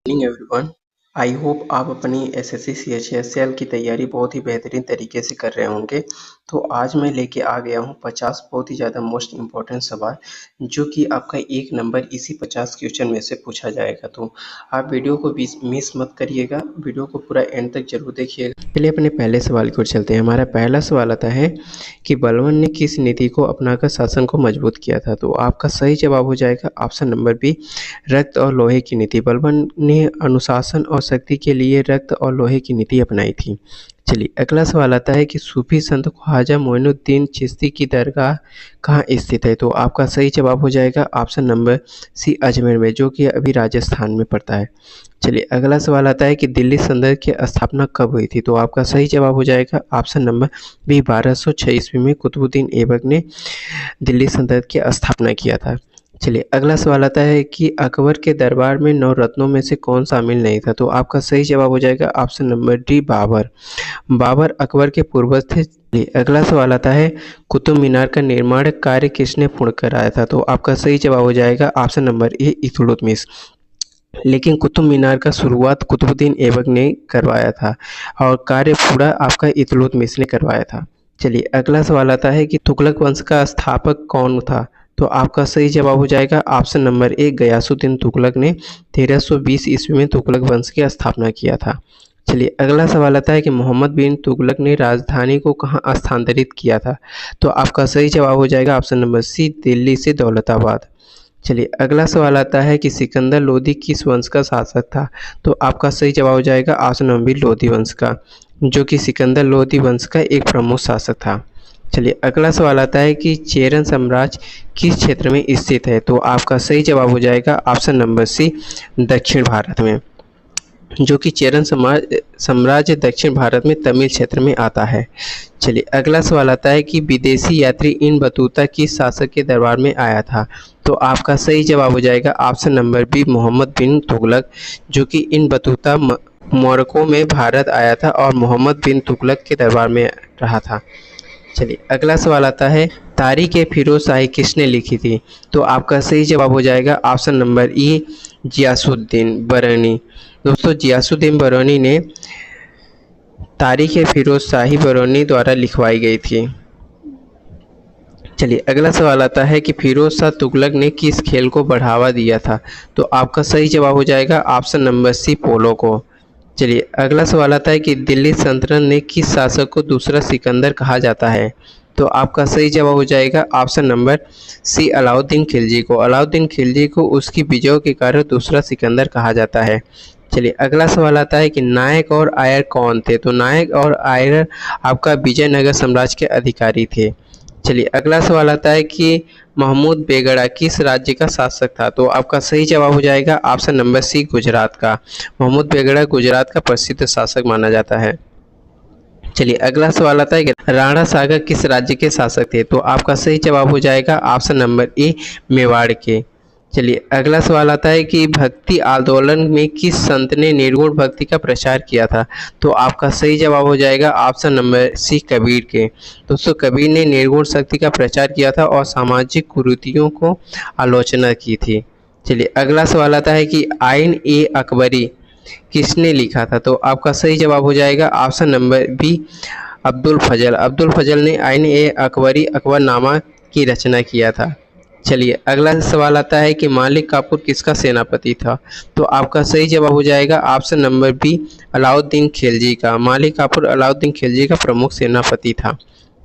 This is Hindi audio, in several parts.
Morning everyone. आई होप आप अपनी एसएससी सीएचएसएल की तैयारी बहुत ही बेहतरीन तरीके से कर रहे होंगे। तो आज मैं लेके आ गया हूँ 50 बहुत ही ज़्यादा मोस्ट इम्पॉर्टेंट सवाल, जो कि आपका 1 नंबर इसी 50 क्वेश्चन में से पूछा जाएगा। तो आप वीडियो को मिस मत करिएगा, वीडियो को पूरा एंड तक जरूर देखिएगा। चलिए अपने पहले सवाल की ओर चलते हैं। हमारा पहला सवाल आता है कि बलबन ने किस नीति को अपनाकर शासन को मजबूत किया था। तो आपका सही जवाब हो जाएगा ऑप्शन नंबर बी, रक्त और लोहे की नीति। बलबन ने अनुशासन और शक्ति के लिए रक्त और लोहे की नीति अपनाई थी। चलिए अगला सवाल आता है कि सूफी संत ख्वाजा मोइनुद्दीन चिश्ती की दरगाह कहाँ स्थित है। तो आपका सही जवाब हो जाएगा ऑप्शन नंबर सी, अजमेर में, जो कि अभी राजस्थान में पड़ता है। चलिए अगला सवाल आता है कि दिल्ली सल्तनत की स्थापना कब हुई थी। तो आपका सही जवाब हो जाएगा ऑप्शन नंबर बी, 1206 ईस्वी में कुतुबुद्दीन ऐबक ने दिल्ली सल्तनत की स्थापना किया था। चलिए अगला सवाल आता है कि अकबर के दरबार में 9 रत्नों में से कौन शामिल नहीं था। तो आपका सही जवाब हो जाएगा option number D, Babur. Babur Akbar के पूर्वज थे। चलिए अगला सवाल आता है कुतुब मीनार का निर्माण कार्य किसने पूर्ण कराया था। तो आपका सही जवाब हो जाएगा ऑप्शन नंबर ए, इल्तुतमिश। लेकिन कुतुब मीनार का शुरुआत कुतुबुद्दीन ऐबक ने करवाया था और कार्य पूरा आपका इल्तुतमिश ने करवाया था। चलिए अगला सवाल आता है कि तुगलक वंश का स्थापक कौन था। तो आपका सही जवाब हो जाएगा option number A, Ghiyasuddin Tughlaq ने 1320 ईस्वी में तुगलक वंश की स्थापना किया था। चलिए अगला सवाल आता है कि मोहम्मद बिन तुगलक ने राजधानी को कहाँ स्थानांतरित किया था। तो आपका सही जवाब हो जाएगा ऑप्शन नंबर सी, दिल्ली से दौलताबाद। चलिए अगला सवाल आता है कि सिकंदर लोदी किस वंश का शासक था। तो आपका सही जवाब हो जाएगा ऑप्शन नंबर बी, लोदी वंश का, जो कि सिकंदर लोदी वंश का एक प्रमुख शासक था। चलिए अगला सवाल आता है कि चेरन साम्राज्य किस क्षेत्र में स्थित है। तो आपका सही जवाब हो जाएगा ऑप्शन नंबर सी, दक्षिण भारत में, जो कि चेरन साम्राज्य दक्षिण भारत में तमिल क्षेत्र में आता है। चलिए अगला सवाल आता है कि विदेशी यात्री इब्न बतूता किस शासक के दरबार में आया था। तो आपका सही जवाब हो जाएगा ऑप्शन नंबर बी, मोहम्मद बिन तुगलक, जो कि इब्न बतूता मोरक्को में भारत आया था और मोहम्मद बिन तुगलक के दरबार में रहा था। चलिए अगला सवाल आता है तारीख-ए-फिरोज़शाही किसने लिखी थी। तो आपका सही जवाब हो जाएगा ऑप्शन नंबर ई, गियासुद्दीन बरनी। दोस्तों गियासुद्दीन बरनी ने तारीख-ए-फिरोज़शाही बरनी द्वारा लिखवाई गई थी। चलिए अगला सवाल आता है कि फिरोज शाह तुगलक ने किस खेल को बढ़ावा दिया था। तो आपका सही जवाब हो जाएगा ऑप्शन नंबर सी, पोलो को। चलिए अगला सवाल आता है कि दिल्ली सल्तनत ने किस शासक को दूसरा सिकंदर कहा जाता है। तो आपका सही जवाब हो जाएगा option number C, Alauddin Khilji को। अलाउद्दीन खिलजी को उसकी विजयों के कारण दूसरा सिकंदर कहा जाता है। चलिए अगला सवाल आता है कि नायक और आयर कौन थे। तो नायक और आयर आपका विजयनगर साम्राज्य के अधिकारी थे। चलिए अगला सवाल आता है कि महमूद बेगड़ा किस राज्य का शासक था। तो आपका सही जवाब हो जाएगा ऑप्शन नंबर सी, गुजरात का। महमूद बेगड़ा गुजरात का प्रसिद्ध शासक माना जाता है। चलिए अगला सवाल आता है कि राणा सागर किस राज्य के शासक थे। तो आपका सही जवाब हो जाएगा ऑप्शन नंबर ए, मेवाड़ के। चलिए अगला सवाल आता है कि भक्ति आंदोलन में किस संत ने निर्गुण भक्ति का प्रचार किया था। तो आपका सही जवाब हो जाएगा ऑप्शन नंबर सी, कबीर के। दोस्तों कबीर ने निर्गुण शक्ति का प्रचार किया था और सामाजिक कुरीतियों को आलोचना की थी। चलिए अगला सवाल आता है कि आइन ए अकबरी किसने लिखा था। तो आपका सही जवाब हो जाएगा ऑप्शन नंबर बी, अब्दुल फजल। अब्दुल फजल ने आइन ए अकबरी अकबरनामा की रचना किया था। चलिए अगला सवाल आता है कि मालिक काफूर किसका सेनापति था। तो आपका सही जवाब हो जाएगा option number B, Alauddin Khilji का। मालिक काफूर अलाउद्दीन खिलजी का प्रमुख सेनापति था।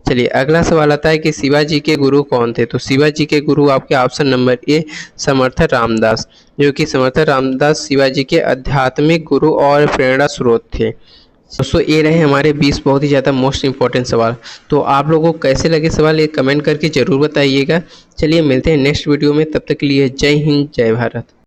चलिए अगला सवाल आता है कि शिवाजी के गुरु कौन थे। तो शिवाजी के गुरु आपके ऑप्शन नंबर ए, समर्थ रामदास, जो कि समर्थ रामदास शिवाजी के आध्यात्मिक गुरु और प्रेरणा स्रोत थे। दोस्तों ये रहे हमारे 20 बहुत ही ज़्यादा मोस्ट इंपॉर्टेंट सवाल। तो आप लोगों को कैसे लगे सवाल ये कमेंट करके ज़रूर बताइएगा। चलिए मिलते हैं नेक्स्ट वीडियो में, तब तक के लिए जय हिंद जय भारत।